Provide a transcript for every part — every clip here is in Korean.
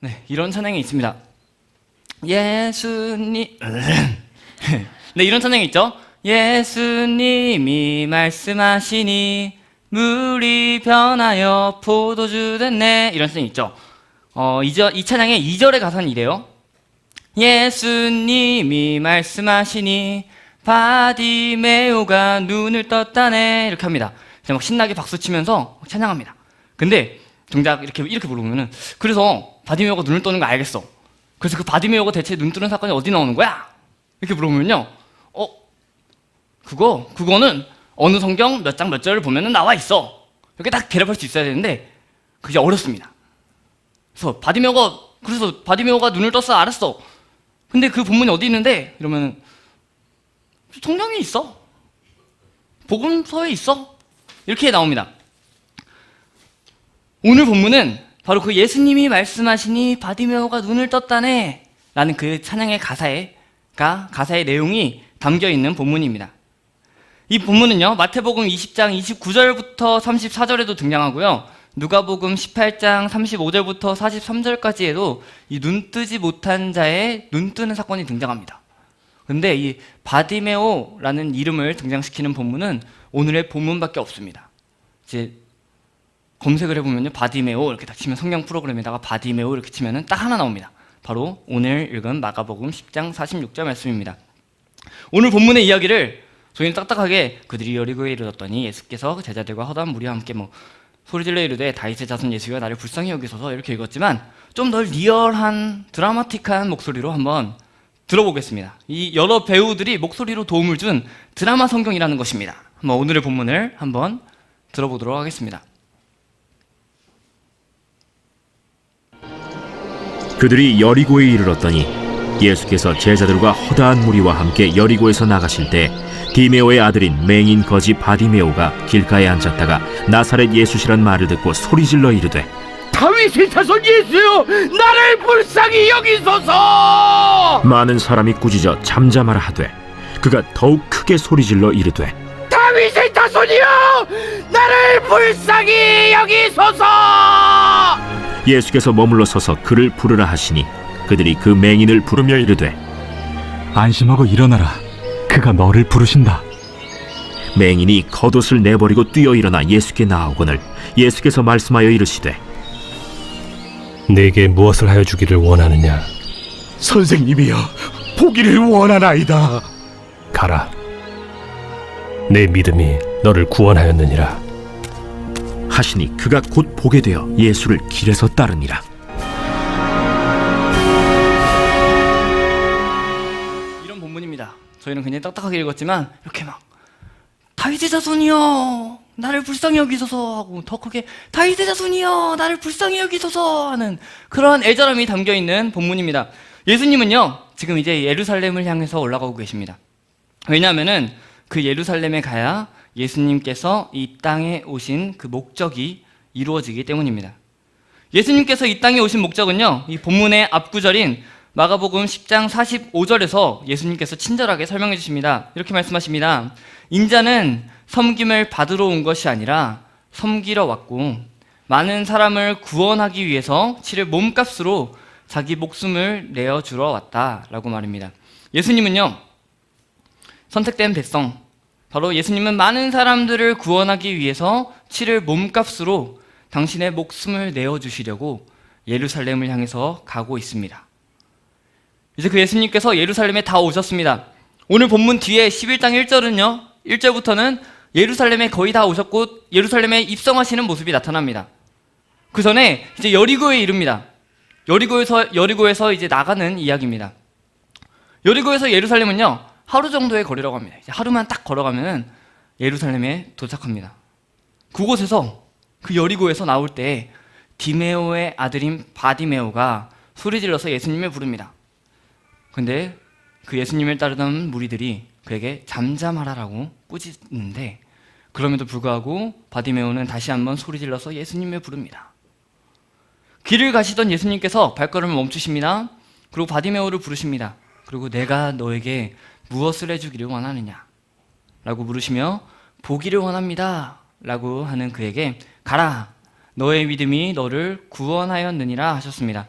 네, 이런 찬양이 있습니다. 예수님 네, 이런 찬양이 있죠. 예수님이 말씀하시니 물이 변하여 포도주 됐네. 이런 찬양이 있죠. 이 찬양의 2절의 가사는 이래요. 예수님이 말씀하시니 바디메오가 눈을 떴다네. 이렇게 합니다. 그냥 막 신나게 박수치면서 찬양합니다. 근데 정작 이렇게 물어보면은, 그래서 바디메오가 눈을 떠는 거 알겠어. 그래서 바디메오가 대체 눈 뜨는 사건이 어디 나오는 거야? 이렇게 물어보면요, 그거는 어느 성경 몇 장 몇 절을 보면은 나와 있어. 이렇게 딱 대답할 수 있어야 되는데 그게 어렵습니다. 그래서 바디메오가 눈을 떴어, 알았어. 근데 그 본문이 어디 있는데? 이러면 성경에 있어. 복음서에 있어. 이렇게 나옵니다. 오늘 본문은 바로 그 예수님이 말씀하시니 바디메오가 눈을 떴다네 라는 그 찬양의 가사의 내용이 담겨있는 본문입니다. 이 본문은요, 마태복음 20장 29절부터 34절에도 등장하고요, 누가복음 18장 35절부터 43절까지에도 이 눈 뜨지 못한 자의 눈 뜨는 사건이 등장합니다. 근데 이 바디메오라는 이름을 등장시키는 본문은 오늘의 본문밖에 없습니다. 이제 검색을 해보면요, 바디메오 이렇게 딱 치면 성경 프로그램에다가 바디메오 이렇게 치면은 딱 하나 나옵니다. 바로 오늘 읽은 마가복음 10장 46절 말씀입니다. 오늘 본문의 이야기를 저희는 딱딱하게 그들이 여리고에 이르렀더니 예수께서 제자들과 허다한 무리와 함께 소리질러 이르되 다윗의 자손 예수여 나를 불쌍히 여기소서, 이렇게 읽었지만 좀 더 리얼한 드라마틱한 목소리로 한번 들어보겠습니다. 이 여러 배우들이 목소리로 도움을 준 드라마 성경이라는 것입니다. 한번 오늘의 본문을 한번 들어보도록 하겠습니다. 그들이 여리고에 이르렀더니 예수께서 제자들과 허다한 무리와 함께 여리고에서 나가실 때 디메오의 아들인 맹인 거지 바디메오가 길가에 앉았다가 나사렛 예수시란 말을 듣고 소리질러 이르되 다윗의 자손 예수여 나를 불쌍히 여기소서. 많은 사람이 꾸짖어 잠잠하라 하되 그가 더욱 크게 소리질러 이르되 다윗의 자손이여 나를 불쌍히 여기소서. 예수께서 머물러 서서 그를 부르라 하시니 그들이 그 맹인을 부르며 이르되 안심하고 일어나라. 그가 너를 부르신다. 맹인이 겉옷을 내버리고 뛰어 일어나 예수께 나아오거늘 예수께서 말씀하여 이르시되 내게 무엇을 하여 주기를 원하느냐? 선생님이여 보기를 원하나이다. 가라. 내 믿음이 너를 구원하였느니라. 하시니 그가 곧 보게 되어 예수를 길에서 따르니라. 이런 본문입니다. 저희는 굉장히 딱딱하게 읽었지만 이렇게 막 다윗의 자손이여 나를 불쌍히 여기소서 하고 더 크게 다윗의 자손이여 나를 불쌍히 여기소서 하는 그러한 애절함이 담겨있는 본문입니다. 예수님은요 지금 이제 예루살렘을 향해서 올라가고 계십니다. 왜냐하면은 그 예루살렘에 가야 예수님께서 이 땅에 오신 그 목적이 이루어지기 때문입니다. 예수님께서 이 땅에 오신 목적은요, 이 본문의 앞구절인 마가복음 10장 45절에서 예수님께서 친절하게 설명해 주십니다. 이렇게 말씀하십니다. 인자는 섬김을 받으러 온 것이 아니라 섬기러 왔고 많은 사람을 구원하기 위해서 치를 몸값으로 자기 목숨을 내어주러 왔다라고 말입니다. 예수님은요 선택된 백성, 바로 예수님은 많은 사람들을 구원하기 위해서 치를 몸값으로 당신의 목숨을 내어주시려고 예루살렘을 향해서 가고 있습니다. 이제 그 예수님께서 예루살렘에 다 오셨습니다. 오늘 본문 뒤에 11장 1절은요 1절부터는 예루살렘에 거의 다 오셨고 예루살렘에 입성하시는 모습이 나타납니다. 그 전에 이제 여리고에 이릅니다. 여리고에서 이제 나가는 이야기입니다. 여리고에서 예루살렘은요 하루 정도의 거리라고 합니다. 이제 하루만 딱 걸어가면 예루살렘에 도착합니다. 그곳에서 그 여리고에서 나올 때 디메오의 아들인 바디메오가 소리질러서 예수님을 부릅니다. 근데 그 예수님을 따르던 무리들이 그에게 잠잠하라라고 꾸짖는데 그럼에도 불구하고 바디메오는 다시 한번 소리질러서 예수님을 부릅니다. 길을 가시던 예수님께서 발걸음을 멈추십니다. 그리고 바디메오를 부르십니다. 그리고 내가 너에게 무엇을 해주기를 원하느냐 라고 물으시며 보기를 원합니다 라고 하는 그에게 가라 너의 믿음이 너를 구원하였느니라 하셨습니다.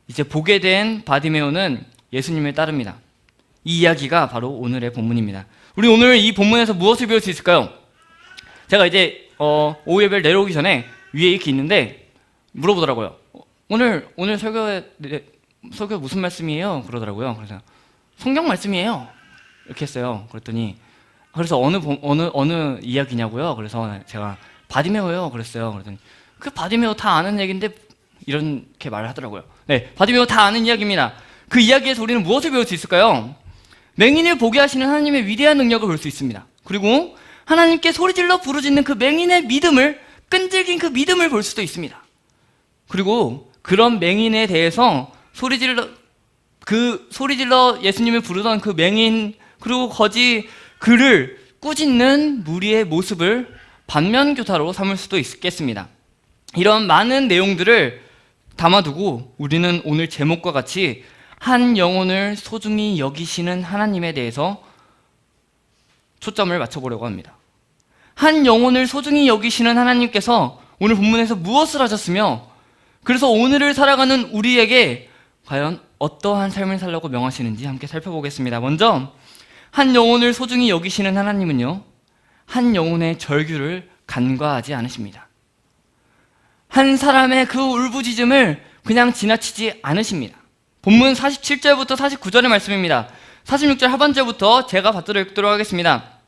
이제 보게 된 바디메오는 예수님을 따릅니다. 이 이야기가 바로 오늘의 본문입니다. 우리 오늘 이 본문에서 무엇을 배울 수 있을까요? 제가 이제 오후 예배를 내려오기 전에 위에 이렇게 있는데 물어보더라고요. 오늘 설교 무슨 말씀이에요? 그러더라고요. 그래서 성경 말씀이에요. 이렇게 했어요. 그랬더니 그래서 어느 이야기냐고요? 그래서 제가 바디메오요. 그랬어요. 그랬더니 그 바디메오 다 아는 얘기인데 이렇게 말을 하더라고요. 네, 바디메오 다 아는 이야기입니다. 그 이야기에서 우리는 무엇을 배울 수 있을까요? 맹인을 보게 하시는 하나님의 위대한 능력을 볼 수 있습니다. 그리고 하나님께 소리질러 부르짖는 그 맹인의 믿음을, 끈질긴 그 믿음을 볼 수도 있습니다. 그리고 그런 맹인에 대해서 소리질러 예수님을 부르던 그 맹인, 그리고 거지 그를 꾸짖는 무리의 모습을 반면교사로 삼을 수도 있겠습니다. 이런 많은 내용들을 담아두고 우리는 오늘 제목과 같이 한 영혼을 소중히 여기시는 하나님에 대해서 초점을 맞춰보려고 합니다. 한 영혼을 소중히 여기시는 하나님께서 오늘 본문에서 무엇을 하셨으며, 그래서 오늘을 살아가는 우리에게 과연 어떠한 삶을 살라고 명하시는지 함께 살펴보겠습니다. 먼저 한 영혼을 소중히 여기시는 하나님은요, 한 영혼의 절규를 간과하지 않으십니다. 한 사람의 그 울부짖음을 그냥 지나치지 않으십니다. 본문 47절부터 49절의 말씀입니다. 46절 하반절부터 제가 받들어 읽도록 하겠습니다.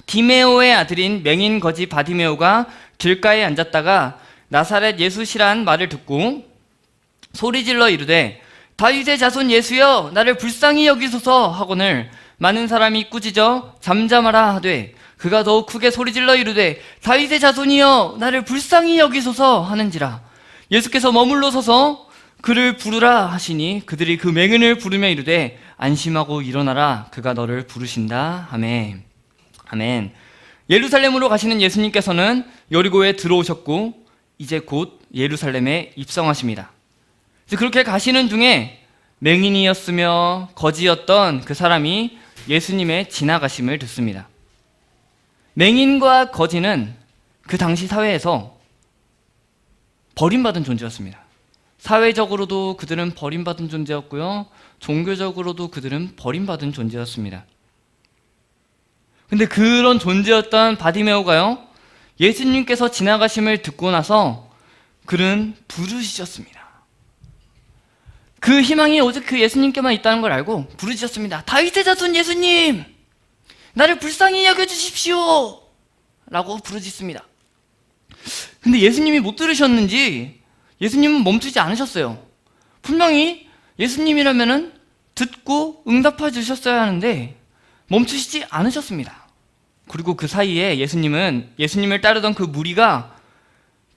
디메오의 아들인 맹인 거지 바디메오가 길가에 앉았다가 나사렛 예수시란 말을 듣고 소리질러 이르되 다윗의 자손 예수여 나를 불쌍히 여기소서 하거늘 많은 사람이 꾸짖어 잠잠하라 하되 그가 더욱 크게 소리질러 이르되 다윗의 자손이여 나를 불쌍히 여기소서 하는지라. 예수께서 머물러 서서 그를 부르라 하시니 그들이 그 맹인을 부르며 이르되 안심하고 일어나라 그가 너를 부르신다. 아멘. 아멘. 예루살렘으로 가시는 예수님께서는 여리고에 들어오셨고 이제 곧 예루살렘에 입성하십니다. 그렇게 가시는 중에 맹인이었으며 거지였던 그 사람이 예수님의 지나가심을 듣습니다. 맹인과 거지는 그 당시 사회에서 버림받은 존재였습니다. 사회적으로도 그들은 버림받은 존재였고요, 종교적으로도 그들은 버림받은 존재였습니다. 근데 그런 존재였던 바디메오가요, 예수님께서 지나가심을 듣고 나서 그는 부르짖었습니다. 그 희망이 오직 그 예수님께만 있다는 걸 알고 부르짖었습니다. 다윗의 자손 예수님, 나를 불쌍히 여겨주십시오 라고 부르짖습니다. 근데 예수님이 못 들으셨는지 예수님은 멈추지 않으셨어요. 분명히 예수님이라면은 듣고 응답해 주셨어야 하는데 멈추시지 않으셨습니다. 그리고 그 사이에 예수님을 따르던 그 무리가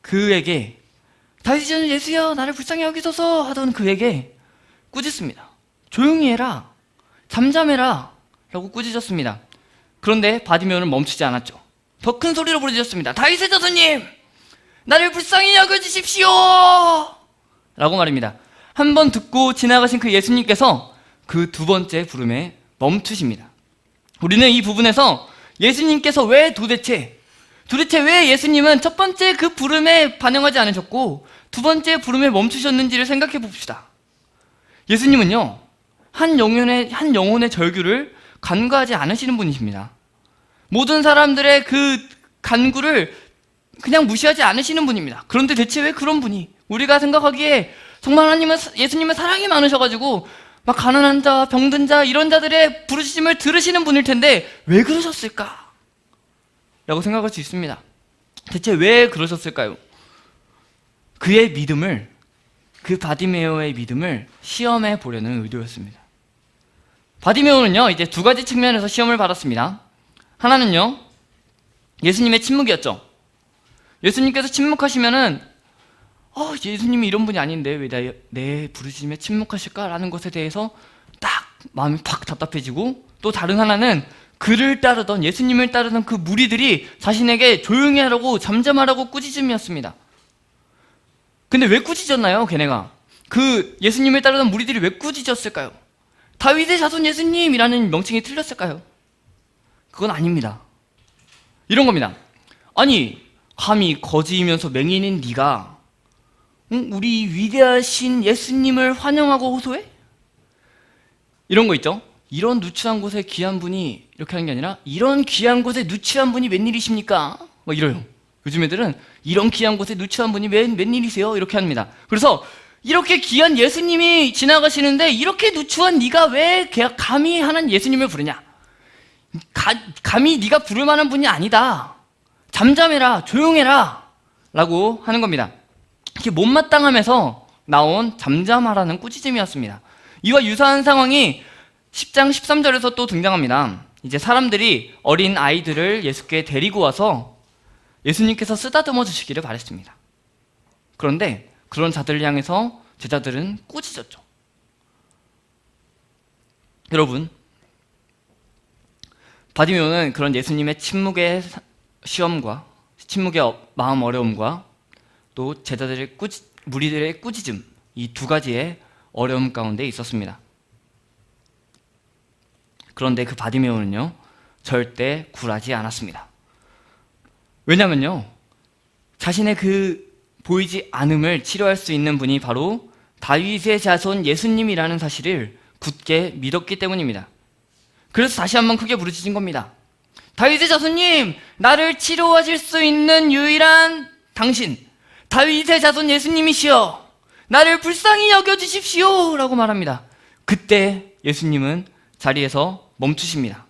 그에게 다윗의 자손 예수여 나를 불쌍히 여기소서 하던 그에게 꾸짖습니다. 조용히 해라, 잠잠해라 라고 꾸짖었습니다. 그런데 바디메오는 멈추지 않았죠. 더 큰 소리로 부르짖었습니다. 다윗의 자손님, 나를 불쌍히 여겨주십시오 라고 말입니다. 한 번 듣고 지나가신 그 예수님께서 그 두 번째 부름에 멈추십니다. 우리는 이 부분에서 예수님께서 도대체 왜 예수님은 첫 번째 그 부름에 반응하지 않으셨고 두 번째 부름에 멈추셨는지를 생각해 봅시다. 예수님은요, 한 영혼의 절규를 간과하지 않으시는 분이십니다. 모든 사람들의 그 간구를 그냥 무시하지 않으시는 분입니다. 그런데 대체 왜 그런 분이, 우리가 생각하기에 정말 예수님은 사랑이 많으셔가지고 막 가난한 자, 병든 자, 이런 자들의 부르짖음을 들으시는 분일 텐데 왜 그러셨을까? 라고 생각할 수 있습니다. 대체 왜 그러셨을까요? 그 바디메오의 믿음을 시험해 보려는 의도였습니다. 바디메오는요, 이제 두 가지 측면에서 시험을 받았습니다. 하나는요, 예수님의 침묵이었죠. 예수님께서 침묵하시면은 예수님이 이런 분이 아닌데 왜 내 부르짖음에 침묵하실까라는 것에 대해서 딱 마음이 팍 답답해지고, 또 다른 하나는 예수님을 따르던 그 무리들이 자신에게 조용히 하라고, 잠잠하라고 꾸짖음이었습니다. 근데 왜 꾸짖었나요, 걔네가? 그 예수님을 따르던 무리들이 왜 꾸짖었을까요? 다윗의 자손 예수님이라는 명칭이 틀렸을까요? 그건 아닙니다. 이런 겁니다. 아니, 감히 거지이면서 맹인인 네가 응? 우리 위대하신 예수님을 환영하고 호소해? 이런 거 있죠? 이런 누추한 곳에 귀한 분이 이렇게 하는 게 아니라 이런 귀한 곳에 누추한 분이 웬일이십니까? 막 이래요. 요즘 애들은 이런 귀한 곳에 누추한 분이 웬일이세요? 이렇게 합니다. 그래서 이렇게 귀한 예수님이 지나가시는데 이렇게 누추한 네가 왜 감히 하는 예수님을 부르냐? 감히 네가 부를 만한 분이 아니다. 잠잠해라, 조용해라 라고 하는 겁니다. 이렇게 못마땅함에서 나온 잠잠하라는 꾸짖음이었습니다. 이와 유사한 상황이 10장 13절에서 또 등장합니다. 이제 사람들이 어린 아이들을 예수께 데리고 와서 예수님께서 쓰다듬어 주시기를 바랬습니다. 그런데 그런 자들을 향해서 제자들은 꾸짖었죠. 여러분, 바디메오는 그런 예수님의 침묵의 시험과 침묵의 마음 어려움과 또 제자들의 무리들의 꾸짖음, 이 두 가지의 어려움 가운데 있었습니다. 그런데 그 바디메오는요, 절대 굴하지 않았습니다. 왜냐면요, 자신의 그 보이지 않음을 치료할 수 있는 분이 바로 다윗의 자손 예수님이라는 사실을 굳게 믿었기 때문입니다. 그래서 다시 한번 크게 부르짖은 겁니다. 다윗의 자손님, 나를 치료하실 수 있는 유일한 당신, 다윗의 자손 예수님이시여, 나를 불쌍히 여겨주십시오 라고 말합니다. 그때 예수님은 자리에서 멈추십니다.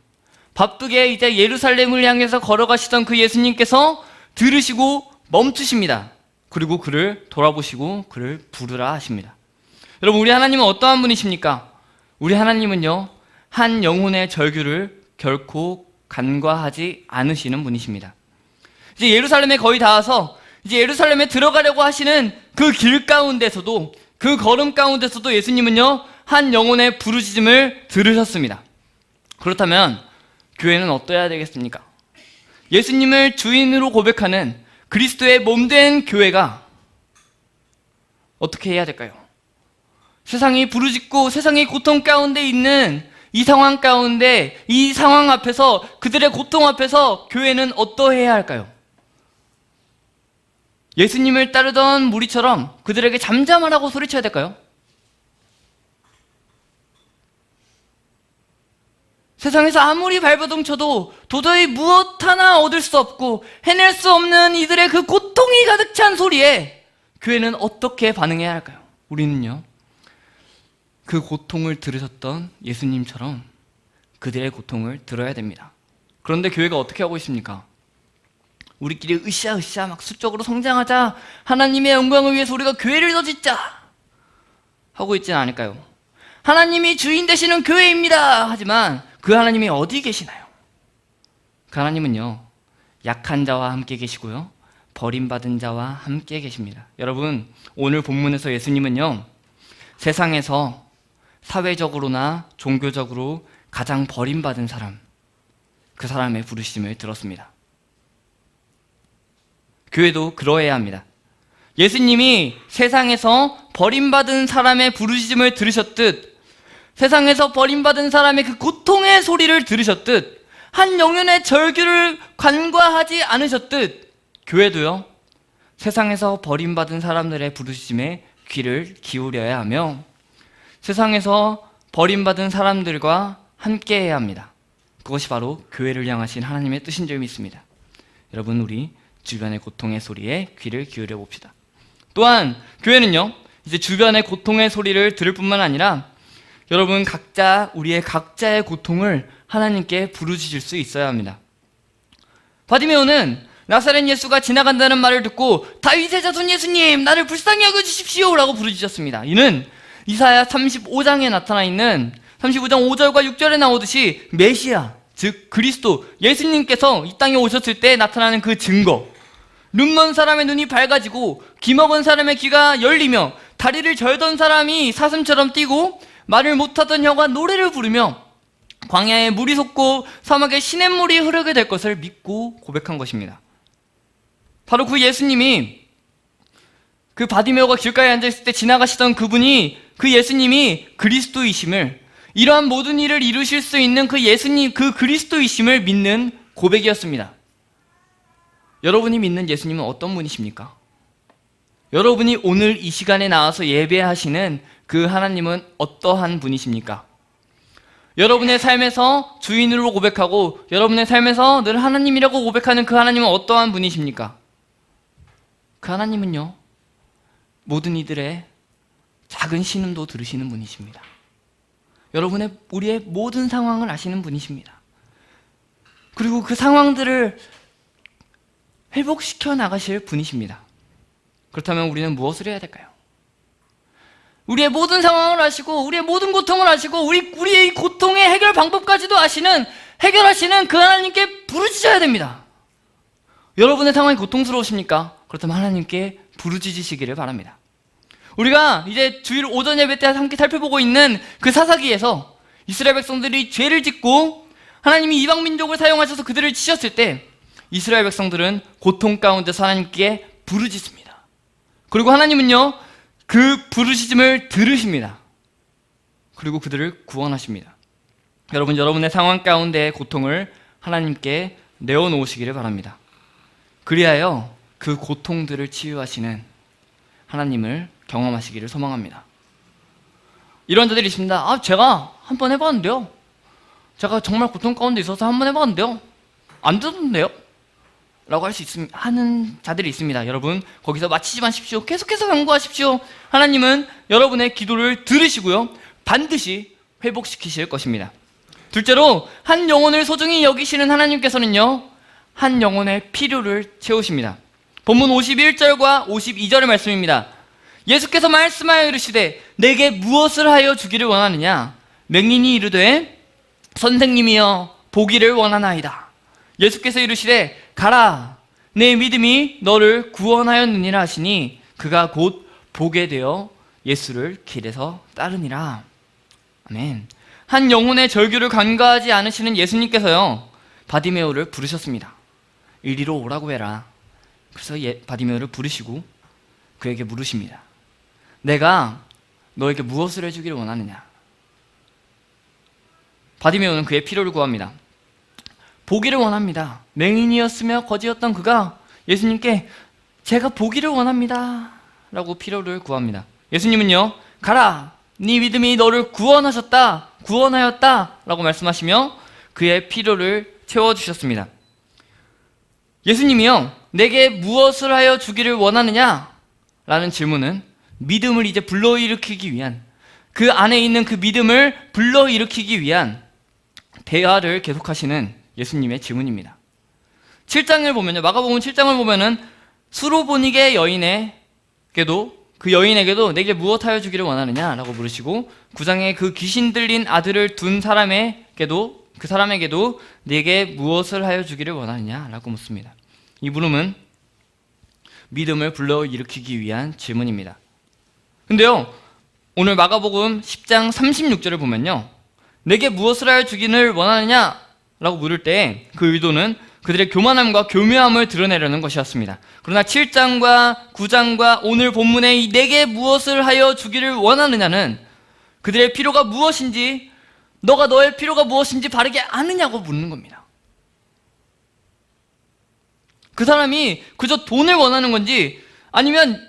바쁘게 이제 예루살렘을 향해서 걸어가시던 그 예수님께서 들으시고 멈추십니다. 그리고 그를 돌아보시고 그를 부르라 하십니다. 여러분, 우리 하나님은 어떠한 분이십니까? 우리 하나님은요, 한 영혼의 절규를 결코 간과하지 않으시는 분이십니다. 이제 예루살렘에 거의 다 와서 이제 예루살렘에 들어가려고 하시는 그 길 가운데서도, 그 걸음 가운데서도 예수님은요, 한 영혼의 부르짖음을 들으셨습니다. 그렇다면 교회는 어떠해야 되겠습니까? 예수님을 주인으로 고백하는 그리스도의 몸된 교회가 어떻게 해야 될까요? 세상이 부르짖고 세상의 고통 가운데 있는 이 상황 가운데, 이 상황 앞에서, 그들의 고통 앞에서 교회는 어떠해야 할까요? 예수님을 따르던 무리처럼 그들에게 잠잠하라고 소리쳐야 될까요? 세상에서 아무리 발버둥 쳐도 도저히 무엇 하나 얻을 수 없고 해낼 수 없는 이들의 그 고통이 가득 찬 소리에 교회는 어떻게 반응해야 할까요? 우리는요, 그 고통을 들으셨던 예수님처럼 그들의 고통을 들어야 됩니다. 그런데 교회가 어떻게 하고 있습니까? 우리끼리 으쌰으쌰 막 수적으로 성장하자, 하나님의 영광을 위해서 우리가 교회를 더 짓자 하고 있지는 않을까요? 하나님이 주인 되시는 교회입니다 하지만 그 하나님이 어디 계시나요? 그 하나님은요, 약한 자와 함께 계시고요, 버림받은 자와 함께 계십니다. 여러분, 오늘 본문에서 예수님은요, 세상에서 사회적으로나 종교적으로 가장 버림받은 사람, 그 사람의 부르심을 들었습니다. 교회도 그러해야 합니다. 예수님이 세상에서 버림받은 사람의 부르짖음을 들으셨듯, 세상에서 버림받은 사람의 그 고통의 소리를 들으셨듯, 한 영혼의 절규를 간과하지 않으셨듯, 교회도요, 세상에서 버림받은 사람들의 부르짖음에 귀를 기울여야 하며 세상에서 버림받은 사람들과 함께 해야 합니다. 그것이 바로 교회를 향하신 하나님의 뜻인 줄 믿습니다. 여러분, 우리 주변의 고통의 소리에 귀를 기울여 봅시다. 또한 교회는요, 이제 주변의 고통의 소리를 들을 뿐만 아니라 여러분 각자, 우리의 각자의 고통을 하나님께 부르짖을 수 있어야 합니다. 바디메오는 나사렛 예수가 지나간다는 말을 듣고 다윗의 자손 예수님, 나를 불쌍히 여겨주십시오 라고 부르짖었습니다. 이는 이사야 35장에 나타나 있는 35장 5절과 6절에 나오듯이 메시아, 즉 그리스도 예수님께서 이 땅에 오셨을 때 나타나는 그 증거, 눈먼 사람의 눈이 밝아지고 귀 먹은 사람의 귀가 열리며 다리를 절던 사람이 사슴처럼 뛰고 말을 못하던 혀가 노래를 부르며 광야에 물이 솟고 사막에 시냇물이 흐르게 될 것을 믿고 고백한 것입니다. 바로 그 예수님이, 그 바디메오가 길가에 앉아있을 때 지나가시던 그분이, 그 예수님이 그리스도이심을, 이러한 모든 일을 이루실 수 있는 그 예수님, 그 그리스도이심을 믿는 고백이었습니다. 여러분이 믿는 예수님은 어떤 분이십니까? 여러분이 오늘 이 시간에 나와서 예배하시는 그 하나님은 어떠한 분이십니까? 여러분의 삶에서 주인으로 고백하고 여러분의 삶에서 늘 하나님이라고 고백하는 그 하나님은 어떠한 분이십니까? 그 하나님은요, 모든 이들의 작은 신음도 들으시는 분이십니다. 우리의 모든 상황을 아시는 분이십니다. 그리고 그 상황들을 회복시켜 나가실 분이십니다. 그렇다면 우리는 무엇을 해야 될까요? 우리의 모든 상황을 아시고 우리의 모든 고통을 아시고 우리의 고통의 해결 방법까지도 해결하시는 그 하나님께 부르짖어야 됩니다. 여러분의 상황이 고통스러우십니까? 그렇다면 하나님께 부르짖으시기를 바랍니다. 우리가 이제 주일 오전 예배 때 함께 살펴보고 있는 그 사사기에서 이스라엘 백성들이 죄를 짓고 하나님이 이방 민족을 사용하셔서 그들을 치셨을 때 이스라엘 백성들은 고통 가운데서 하나님께 부르짖습니다. 그리고 하나님은요, 그 부르짖음을 들으십니다. 그리고 그들을 구원하십니다. 여러분의 상황 가운데의 고통을 하나님께 내어놓으시기를 바랍니다. 그리하여 그 고통들을 치유하시는 하나님을 경험하시기를 소망합니다. 이런 자들이 있습니다. 제가 한번 해봤는데요, 제가 정말 고통 가운데 있어서 한번 해봤는데요, 안 되던데요? 라고 하는 자들이 있습니다. 여러분, 거기서 마치지 마십시오. 계속해서 간구하십시오. 하나님은 여러분의 기도를 들으시고요, 반드시 회복시키실 것입니다. 둘째로, 한 영혼을 소중히 여기시는 하나님께서는요, 한 영혼의 필요를 채우십니다. 본문 51절과 52절의 말씀입니다. 예수께서 말씀하여 이르시되 내게 무엇을 하여 주기를 원하느냐? 맹인이 이르되 선생님이여 보기를 원하나이다. 예수께서 이르시되 가라, 내 믿음이 너를 구원하였느니라 하시니 그가 곧 보게 되어 예수를 길에서 따르니라. 아멘. 한 영혼의 절규를 간과하지 않으시는 예수님께서요, 바디메오를 부르셨습니다. 이리로 오라고 해라. 그래서 바디메오를 부르시고 그에게 물으십니다. 내가 너에게 무엇을 해주기를 원하느냐? 바디메오는 그의 필요를 구합니다. 보기를 원합니다. 맹인이었으며 거지였던 그가 예수님께 제가 보기를 원합니다 라고 필요를 구합니다. 예수님은요, 가라, 네 믿음이 너를 구원하였다 라고 말씀하시며 그의 필요를 채워주셨습니다. 예수님이요, 내게 무엇을 하여 주기를 원하느냐? 라는 질문은 믿음을 이제 불러일으키기 위한, 그 안에 있는 그 믿음을 불러일으키기 위한 대화를 계속하시는 예수님의 질문입니다. 7장을 보면요, 마가복음 7장을 보면은 수로보니게 여인에게도 내게 무엇하여 주기를 원하느냐 라고 물으시고, 9장에 그 귀신 들린 아들을 둔 사람에게도 내게 무엇을 하여 주기를 원하느냐 라고 묻습니다. 이 물음은 믿음을 불러일으키기 위한 질문입니다. 근데요, 오늘 마가복음 10장 36절을 보면요, 내게 무엇을 하여 주기를 원하느냐 라고 물을 때 그 의도는 그들의 교만함과 교묘함을 드러내려는 것이었습니다. 그러나 7장과 9장과 오늘 본문의 이 내게 무엇을 하여 주기를 원하느냐는 그들의 필요가 무엇인지, 너가 너의 필요가 무엇인지 바르게 아느냐고 묻는 겁니다. 그 사람이 그저 돈을 원하는 건지 아니면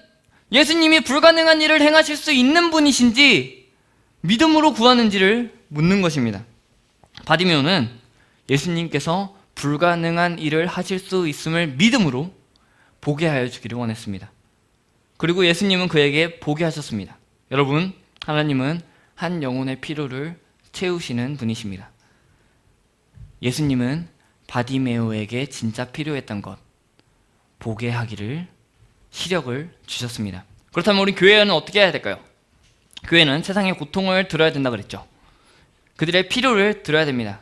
예수님이 불가능한 일을 행하실 수 있는 분이신지 믿음으로 구하는지를 묻는 것입니다. 바디메오는 예수님께서 불가능한 일을 하실 수 있음을 믿음으로 보게 하여 주기를 원했습니다. 그리고 예수님은 그에게 보게 하셨습니다. 여러분, 하나님은 한 영혼의 필요를 채우시는 분이십니다. 예수님은 바디메오에게 진짜 필요했던 것, 보게 하기를 시력을 주셨습니다. 그렇다면 우리 교회는 어떻게 해야 될까요? 교회는 세상의 고통을 들어야 된다 그랬죠. 그들의 필요를 들어야 됩니다.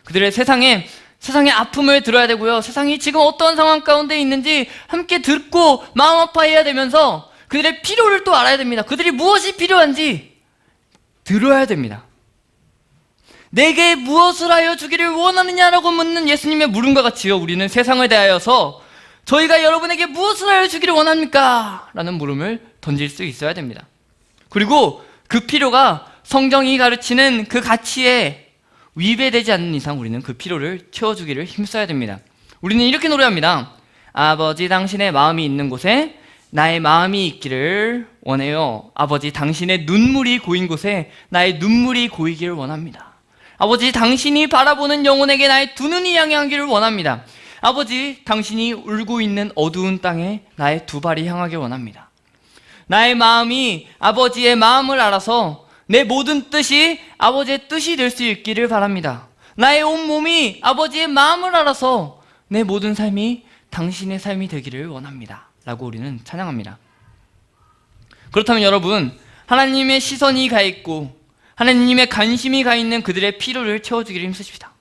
그들의 세상의 아픔을 들어야 되고요, 세상이 지금 어떤 상황 가운데 있는지 함께 듣고 마음 아파해야 되면서 그들의 필요를 또 알아야 됩니다. 그들이 무엇이 필요한지 들어야 됩니다. 내게 무엇을 하여 주기를 원하느냐라고 묻는 예수님의 물음과 같이요, 우리는 세상을 대하여서 저희가 여러분에게 무엇을 하여 주기를 원합니까? 라는 물음을 던질 수 있어야 됩니다. 그리고 그 필요가 성경이 가르치는 그 가치에 위배되지 않는 이상 우리는 그 필요를 채워주기를 힘써야 됩니다. 우리는 이렇게 노래합니다. 아버지 당신의 마음이 있는 곳에 나의 마음이 있기를 원해요. 아버지, 당신의 눈물이 고인 곳에 나의 눈물이 고이기를 원합니다. 아버지, 당신이 바라보는 영혼에게 나의 두 눈이 향하기를 원합니다. 아버지, 당신이 울고 있는 어두운 땅에 나의 두 발이 향하길 원합니다. 나의 마음이 아버지의 마음을 알아서 내 모든 뜻이 아버지의 뜻이 될 수 있기를 바랍니다. 나의 온 몸이 아버지의 마음을 알아서 내 모든 삶이 당신의 삶이 되기를 원합니다. 라고 우리는 찬양합니다. 그렇다면 여러분, 하나님의 시선이 가 있고 하나님의 관심이 가 있는 그들의 필요를 채워주기를 힘쓰십시다.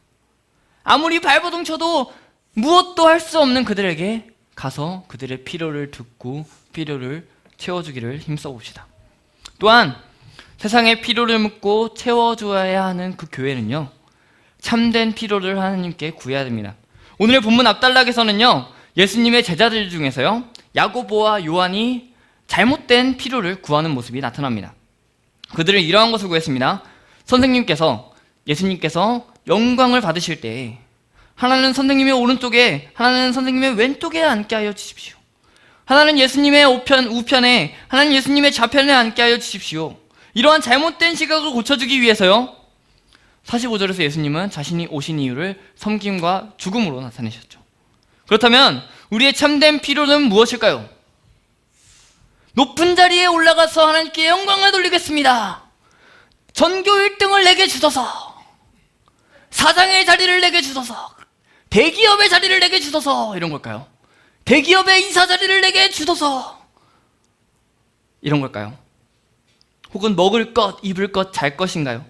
아무리 발버둥 쳐도 무엇도 할 수 없는 그들에게 가서 그들의 필요를 듣고 필요를 채워주기를 힘써 봅시다. 또한 세상의 필요를 묻고 채워줘야 하는 그 교회는요, 참된 필요를 하나님께 구해야 됩니다. 오늘의 본문 앞단락에서는요, 예수님의 제자들 중에서요, 야고보와 요한이 잘못된 필요를 구하는 모습이 나타납니다. 그들은 이러한 것을 구했습니다. 예수님께서 영광을 받으실 때 하나는 선생님의 오른쪽에, 하나는 선생님의 왼쪽에 앉게 하여 주십시오. 하나는 예수님의 우편에, 하나는 예수님의 좌편에 앉게 하여 주십시오. 이러한 잘못된 시각을 고쳐주기 위해서요, 45절에서 예수님은 자신이 오신 이유를 섬김과 죽음으로 나타내셨죠. 그렇다면 우리의 참된 필요는 무엇일까요? 높은 자리에 올라가서 하나님께 영광을 돌리겠습니다. 전교 1등을 내게 주소서. 사장의 자리를 내게 주소서. 대기업의 자리를 내게 주소서. 이런 걸까요? 대기업의 이사 자리를 내게 주소서. 이런 걸까요? 혹은 먹을 것, 입을 것, 잘 것인가요?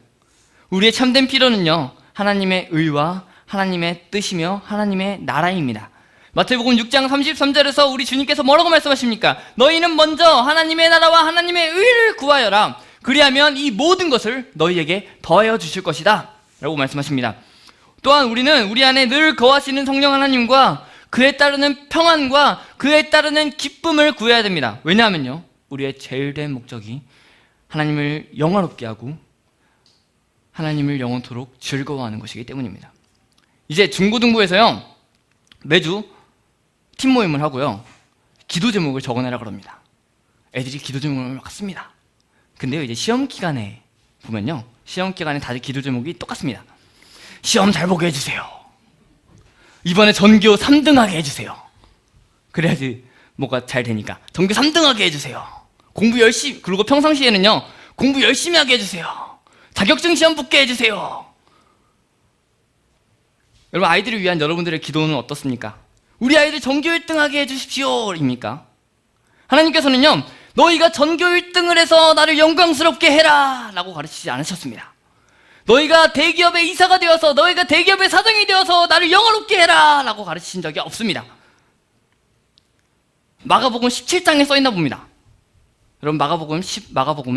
우리의 참된 필요는요, 하나님의 의와 하나님의 뜻이며 하나님의 나라입니다. 마태복음 6장 33절에서 우리 주님께서 뭐라고 말씀하십니까? 너희는 먼저 하나님의 나라와 하나님의 의를 구하여라. 그리하면 이 모든 것을 너희에게 더하여 주실 것이다 라고 말씀하십니다. 또한 우리는 우리 안에 늘 거하시는 성령 하나님과 그에 따르는 평안과 그에 따르는 기쁨을 구해야 됩니다. 왜냐하면요, 우리의 제일 된 목적이 하나님을 영화롭게 하고 하나님을 영원토록 즐거워하는 것이기 때문입니다. 이제 중고등부에서요, 매주 팀 모임을 하고요, 기도 제목을 적어내라 그럽니다. 애들이 기도 제목을 막 씁니다. 근데요, 이제 시험 기간에 보면요, 시험 기간에 다들 기도 제목이 똑같습니다. 시험 잘 보게 해주세요. 이번에 전교 3등하게 해주세요. 그래야지 뭐가 잘 되니까. 전교 3등하게 해주세요. 공부 열심히, 그리고 평상시에는요, 공부 열심히 하게 해주세요. 자격증 시험 붙게 해주세요. 여러분, 아이들을 위한 여러분들의 기도는 어떻습니까? 우리 아이들 전교 1등하게 해주십시오 입니까? 하나님께서는요, 너희가 전교 1등을 해서 나를 영광스럽게 해라 라고 가르치지 않으셨습니다. 너희가 대기업의 이사가 되어서, 너희가 대기업의 사장이 되어서 나를 영화롭게 해라 라고 가르치신 적이 없습니다. 마가복음 17장에 써있나 봅니다. 여러분, 마가복음은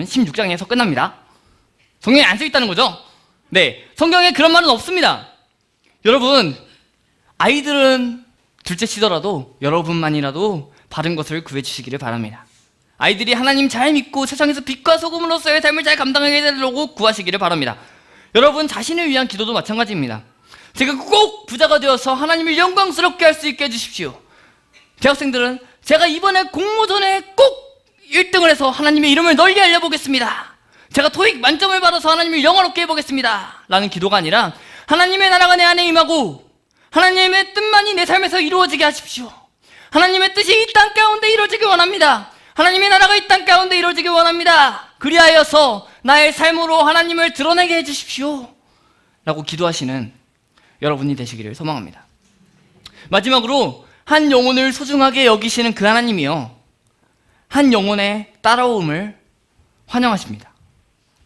16장에서 끝납니다. 성경에 안 써있다는 거죠? 네, 성경에 그런 말은 없습니다. 여러분, 아이들은 둘째 치더라도 여러분만이라도 바른 것을 구해주시기를 바랍니다. 아이들이 하나님 잘 믿고 세상에서 빛과 소금으로서의 삶을 잘 감당하게 되려고 구하시기를 바랍니다. 여러분 자신을 위한 기도도 마찬가지입니다. 제가 꼭 부자가 되어서 하나님을 영광스럽게 할 수 있게 해주십시오. 대학생들은 제가 이번에 공모전에 꼭 1등을 해서 하나님의 이름을 널리 알려보겠습니다. 제가 토익 만점을 받아서 하나님을 영화롭게 해보겠습니다 라는 기도가 아니라, 하나님의 나라가 내 안에 임하고 하나님의 뜻만이 내 삶에서 이루어지게 하십시오. 하나님의 뜻이 이 땅 가운데 이루어지기 원합니다. 하나님의 나라가 이 땅 가운데 이루어지기 원합니다. 그리하여서 나의 삶으로 하나님을 드러내게 해주십시오 라고 기도하시는 여러분이 되시기를 소망합니다. 마지막으로, 한 영혼을 소중하게 여기시는 그 하나님이요, 한 영혼의 따라옴을 환영하십니다.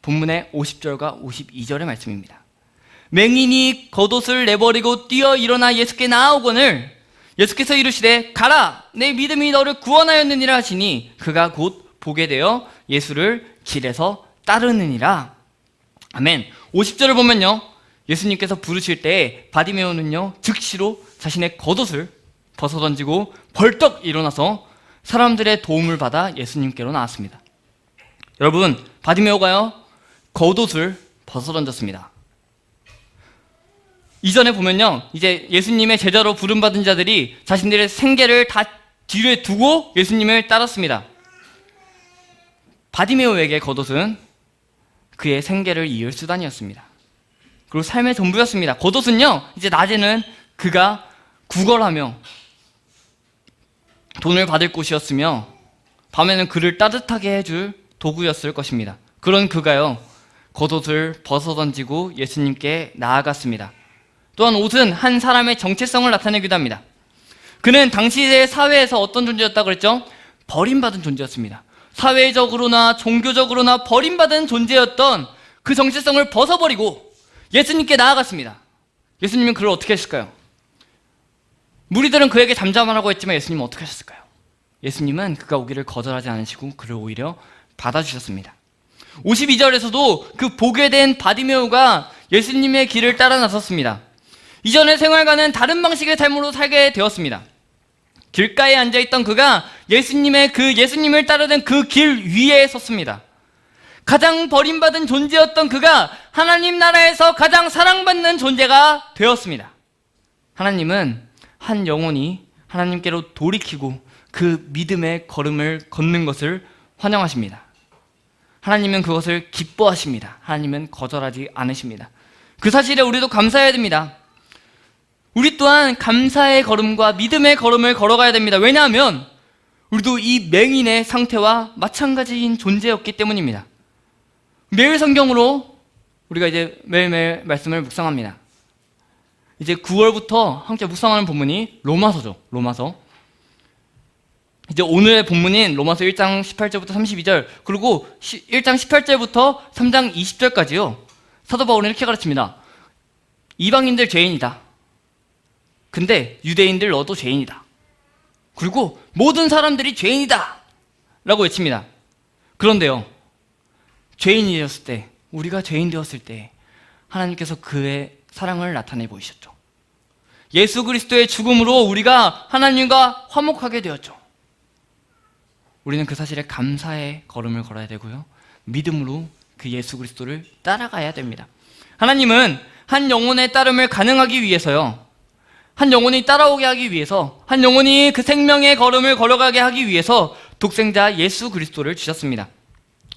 본문의 50절과 52절의 말씀입니다. 맹인이 겉옷을 내버리고 뛰어 일어나 예수께 나아오거늘 예수께서 이르시되 가라, 내 믿음이 너를 구원하였느니라 하시니 그가 곧 보게 되어 예수를 길에서 따르느니라. 아멘. 50절을 보면요, 예수님께서 부르실 때 바디메오는요, 즉시로 자신의 겉옷을 벗어던지고 벌떡 일어나서 사람들의 도움을 받아 예수님께로 나왔습니다. 여러분, 바디메오가요, 겉옷을 벗어던졌습니다. 이전에 보면요, 이제 예수님의 제자로 부름받은 자들이 자신들의 생계를 다 뒤에 두고 예수님을 따랐습니다. 바디메오에게 겉옷은 그의 생계를 이을 수단이었습니다. 그리고 삶의 전부였습니다. 겉옷은요, 이제 낮에는 그가 구걸하며 돈을 받을 곳이었으며 밤에는 그를 따뜻하게 해줄 도구였을 것입니다. 그런 그가요, 겉옷을 벗어던지고 예수님께 나아갔습니다. 또한 옷은 한 사람의 정체성을 나타내기도 합니다. 그는 당시의 사회에서 어떤 존재였다고 그랬죠? 버림받은 존재였습니다. 사회적으로나 종교적으로나 버림받은 존재였던 그 정체성을 벗어버리고 예수님께 나아갔습니다. 예수님은 그를 어떻게 했을까요? 무리들은 그에게 잠잠하라고 했지만 예수님은 어떻게 하셨을까요? 예수님은 그가 오기를 거절하지 않으시고 그를 오히려 받아주셨습니다. 52절에서도 그 보게 된 바디메오가 예수님의 길을 따라 나섰습니다. 이전의 생활과는 다른 방식의 삶으로 살게 되었습니다. 길가에 앉아있던 그가 예수님을 따르는 그 길 위에 섰습니다. 가장 버림받은 존재였던 그가 하나님 나라에서 가장 사랑받는 존재가 되었습니다. 하나님은 한 영혼이 하나님께로 돌이키고 그 믿음의 걸음을 걷는 것을 환영하십니다. 하나님은 그것을 기뻐하십니다. 하나님은 거절하지 않으십니다. 그 사실에 우리도 감사해야 됩니다. 우리 또한 감사의 걸음과 믿음의 걸음을 걸어가야 됩니다. 왜냐하면 우리도 이 맹인의 상태와 마찬가지인 존재였기 때문입니다. 매일 성경으로 우리가 이제 매일매일 말씀을 묵상합니다. 이제 9월부터 함께 묵상하는 본문이 로마서죠. 로마서. 이제 오늘의 본문인 로마서 1장 18절부터 32절, 그리고 1장 18절부터 3장 20절까지요. 사도 바울은 이렇게 가르칩니다. 이방인들 죄인이다. 근데 유대인들 너도 죄인이다. 그리고 모든 사람들이 죄인이다 라고 외칩니다. 그런데요, 죄인이었을 때, 우리가 죄인 되었을 때 하나님께서 그의 사랑을 나타내 보이셨죠. 예수 그리스도의 죽음으로 우리가 하나님과 화목하게 되었죠. 우리는 그 사실에 감사의 걸음을 걸어야 되고요, 믿음으로 그 예수 그리스도를 따라가야 됩니다. 하나님은 한 영혼의 따름을 가능하기 위해서요, 한 영혼이 따라오게 하기 위해서, 한 영혼이 그 생명의 걸음을 걸어가게 하기 위해서 독생자 예수 그리스도를 주셨습니다.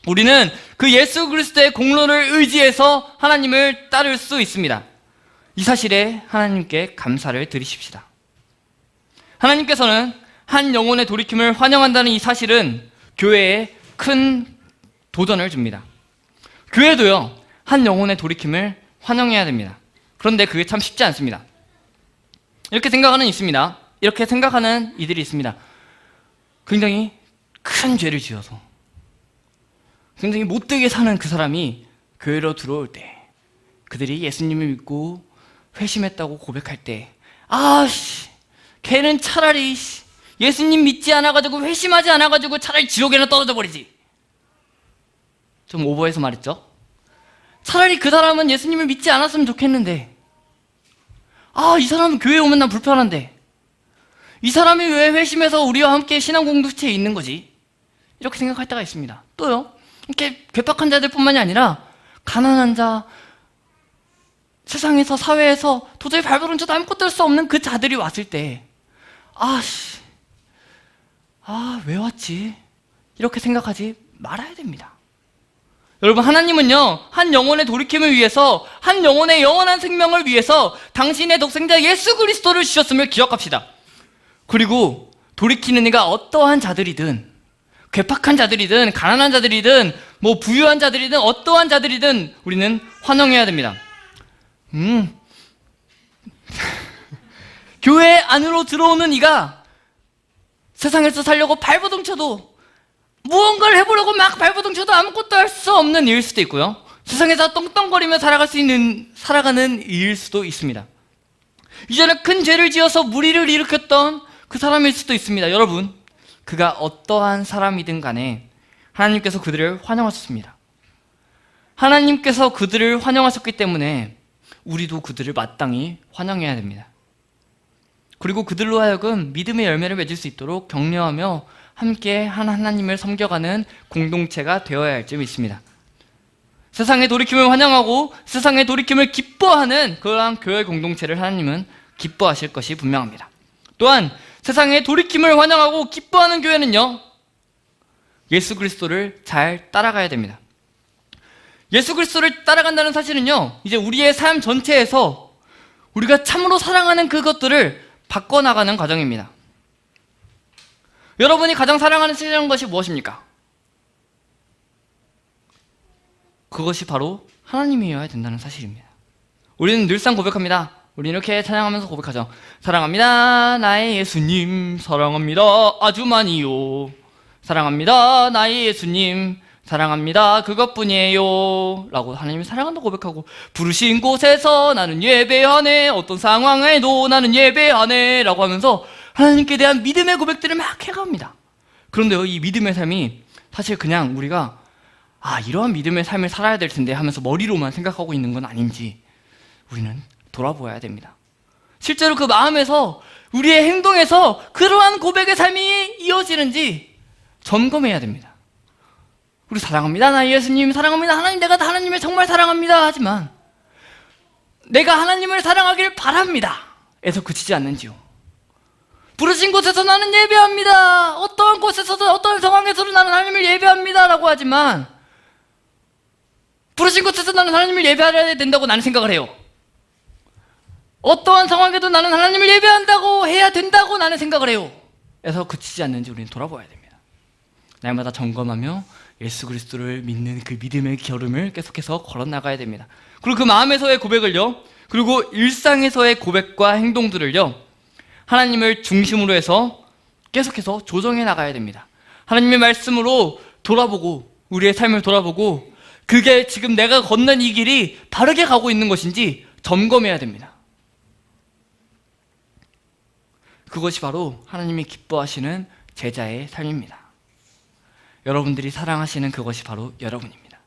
우리는 그 예수 그리스도의 공로를 의지해서 하나님을 따를 수 있습니다. 이 사실에 하나님께 감사를 드리십시다. 하나님께서는 한 영혼의 돌이킴을 환영한다는 이 사실은 교회에 큰 도전을 줍니다. 교회도요, 한 영혼의 돌이킴을 환영해야 됩니다. 그런데 그게 참 쉽지 않습니다. 이렇게 생각하는 이들이 있습니다. 굉장히 큰 죄를 지어서 굉장히 못되게 사는 그 사람이 교회로 들어올 때, 그들이 예수님을 믿고 회심했다고 고백할 때, 걔는 차라리 예수님 믿지 않아가지고 회심하지 않아가지고 차라리 지옥에나 떨어져 버리지. 좀 오버해서 말했죠. 차라리 그 사람은 예수님을 믿지 않았으면 좋겠는데, 이 사람은 교회에 오면 난 불편한데, 이 사람이 왜 회심해서 우리와 함께 신앙 공동체에 있는 거지? 이렇게 생각할 때가 있습니다. 또요, 이렇게 괴팍한 자들뿐만이 아니라 가난한 자, 세상에서, 사회에서 도저히 발버둥쳐도 아무것도 할 수 없는 그 자들이 왔을 때, 왜 왔지? 이렇게 생각하지 말아야 됩니다. 여러분, 하나님은요, 한 영혼의 돌이킴을 위해서, 한 영혼의 영원한 생명을 위해서 당신의 독생자 예수 그리스도를 주셨음을 기억합시다. 그리고 돌이키는 이가 어떠한 자들이든, 괴팍한 자들이든, 가난한 자들이든, 부유한 자들이든, 어떠한 자들이든 우리는 환영해야 됩니다. 교회 안으로 들어오는 이가 세상에서 살려고 발버둥 쳐도, 무언가를 해보려고 막 발버둥 쳐도 아무것도 할 수 없는 일일 수도 있고요, 세상에서 떵떵거리며 살아가는 일일 수도 있습니다. 이전에 큰 죄를 지어서 무리를 일으켰던 그 사람일 수도 있습니다. 여러분, 그가 어떠한 사람이든 간에 하나님께서 그들을 환영하셨습니다. 하나님께서 그들을 환영하셨기 때문에 우리도 그들을 마땅히 환영해야 됩니다. 그리고 그들로 하여금 믿음의 열매를 맺을 수 있도록 격려하며 함께 하나님을 섬겨가는 공동체가 되어야 할 줄 믿습니다. 세상의 돌이킴을 환영하고 세상의 돌이킴을 기뻐하는 그러한 교회 공동체를 하나님은 기뻐하실 것이 분명합니다. 또한 세상의 돌이킴을 환영하고 기뻐하는 교회는요, 예수 그리스도를 잘 따라가야 됩니다. 예수 그리스도를 따라간다는 사실은요, 이제 우리의 삶 전체에서 우리가 참으로 사랑하는 그것들을 바꿔나가는 과정입니다. 여러분이 가장 사랑하는 것이 무엇입니까? 그것이 바로 하나님이어야 된다는 사실입니다. 우리는 늘상 고백합니다. 우리는 이렇게 찬양하면서 고백하죠. 사랑합니다 나의 예수님, 사랑합니다 아주 많이요, 사랑합니다 나의 예수님, 사랑합니다 그것뿐이에요 라고 하나님을 사랑한다고 고백하고, 부르신 곳에서 나는 예배하네, 어떤 상황에도 나는 예배하네 라고 하면서 하나님께 대한 믿음의 고백들을 막 해갑니다. 그런데요, 이 믿음의 삶이 사실 그냥 우리가 이러한 믿음의 삶을 살아야 될 텐데 하면서 머리로만 생각하고 있는 건 아닌지 우리는 돌아보아야 됩니다. 실제로 그 마음에서, 우리의 행동에서 그러한 고백의 삶이 이어지는지 점검해야 됩니다. 우리 사랑합니다 나 예수님, 사랑합니다 하나님, 내가 하나님을 정말 사랑합니다 하지만 내가 하나님을 사랑하길 바랍니다 에서 그치지 않는지요. 부르신 곳에서 나는 예배합니다, 어떠한 곳에서도 어떠한 상황에서도 나는 하나님을 예배합니다 라고 하지만, 부르신 곳에서 나는 하나님을 예배해야 된다고 나는 생각을 해요. 어떠한 상황에도 나는 하나님을 예배한다고 해야 된다고 나는 생각을 해요 에서 그치지 않는지 우리는 돌아봐야 됩니다. 날마다 점검하며 예수 그리스도를 믿는 그 믿음의 걸음을 계속해서 걸어나가야 됩니다. 그리고 그 마음에서의 고백을요, 그리고 일상에서의 고백과 행동들을요, 하나님을 중심으로 해서 계속해서 조정해 나가야 됩니다. 하나님의 말씀으로 돌아보고, 우리의 삶을 돌아보고, 그게 지금 내가 걷는 이 길이 바르게 가고 있는 것인지 점검해야 됩니다. 그것이 바로 하나님이 기뻐하시는 제자의 삶입니다. 여러분들이 사랑하시는 그것이 바로 여러분입니다.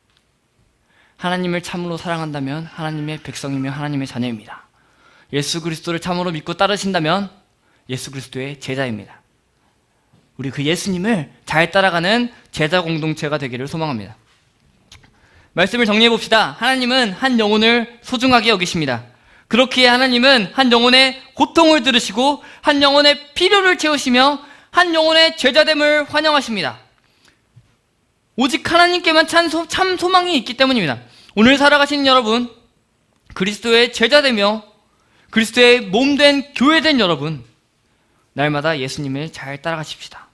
하나님을 참으로 사랑한다면 하나님의 백성이며 하나님의 자녀입니다. 예수 그리스도를 참으로 믿고 따르신다면 예수 그리스도의 제자입니다. 우리 그 예수님을 잘 따라가는 제자 공동체가 되기를 소망합니다. 말씀을 정리해 봅시다. 하나님은 한 영혼을 소중하게 여기십니다. 그렇기에 하나님은 한 영혼의 고통을 들으시고 한 영혼의 필요를 채우시며 한 영혼의 제자됨을 환영하십니다. 오직 하나님께만 참 소망이 있기 때문입니다. 오늘 살아가시는 여러분, 그리스도의 제자되며 그리스도의 몸된 교회된 여러분, 날마다 예수님을 잘 따라가십시다.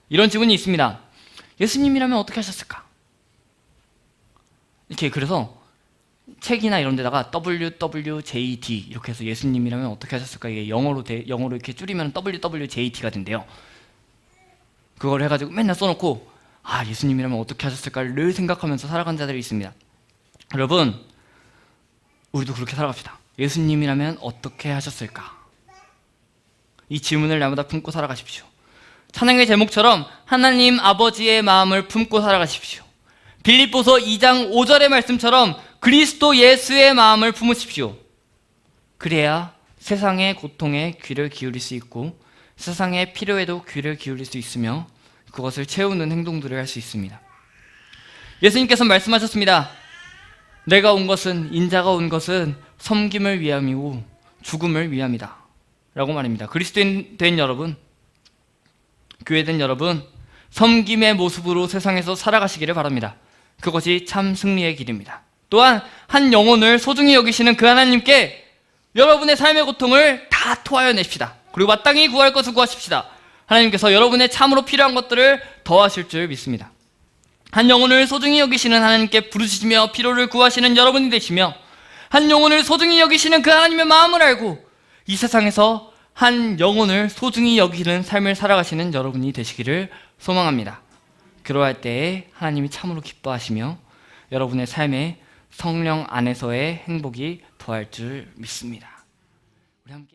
이런 질문이 있습니다. 예수님이라면 어떻게 하셨을까? 이렇게, 그래서 책이나 이런 데다가 WWJD 이렇게 해서 예수님이라면 어떻게 하셨을까, 이게 영어로 이렇게 줄이면 WWJT가 된대요. 그걸 해가지고 맨날 써놓고 예수님이라면 어떻게 하셨을까를 생각하면서 살아간 자들이 있습니다. 여러분, 우리도 그렇게 살아갑시다. 예수님이라면 어떻게 하셨을까? 이 질문을 날마다 품고 살아가십시오. 찬양의 제목처럼 하나님 아버지의 마음을 품고 살아가십시오. 빌립보서 2장 5절의 말씀처럼 그리스도 예수의 마음을 품으십시오. 그래야 세상의 고통에 귀를 기울일 수 있고 세상의 필요에도 귀를 기울일 수 있으며 그것을 채우는 행동들을 할 수 있습니다. 예수님께서 말씀하셨습니다. 내가 온 것은, 인자가 온 것은 섬김을 위함이고 죽음을 위함이다 라고 말합니다. 그리스도인 된 여러분, 교회된 여러분, 섬김의 모습으로 세상에서 살아가시기를 바랍니다. 그것이 참 승리의 길입니다. 또한 한 영혼을 소중히 여기시는 그 하나님께 여러분의 삶의 고통을 다 토하여 내십시다. 그리고 마땅히 구할 것을 구하십시다. 하나님께서 여러분의 참으로 필요한 것들을 더하실 줄 믿습니다. 한 영혼을 소중히 여기시는 하나님께 부르시며 필요를 구하시는 여러분이 되시며, 한 영혼을 소중히 여기시는 그 하나님의 마음을 알고 이 세상에서 한 영혼을 소중히 여기는 삶을 살아가시는 여러분이 되시기를 소망합니다. 그러할 때에 하나님이 참으로 기뻐하시며 여러분의 삶에 성령 안에서의 행복이 더할 줄 믿습니다. 우리 함께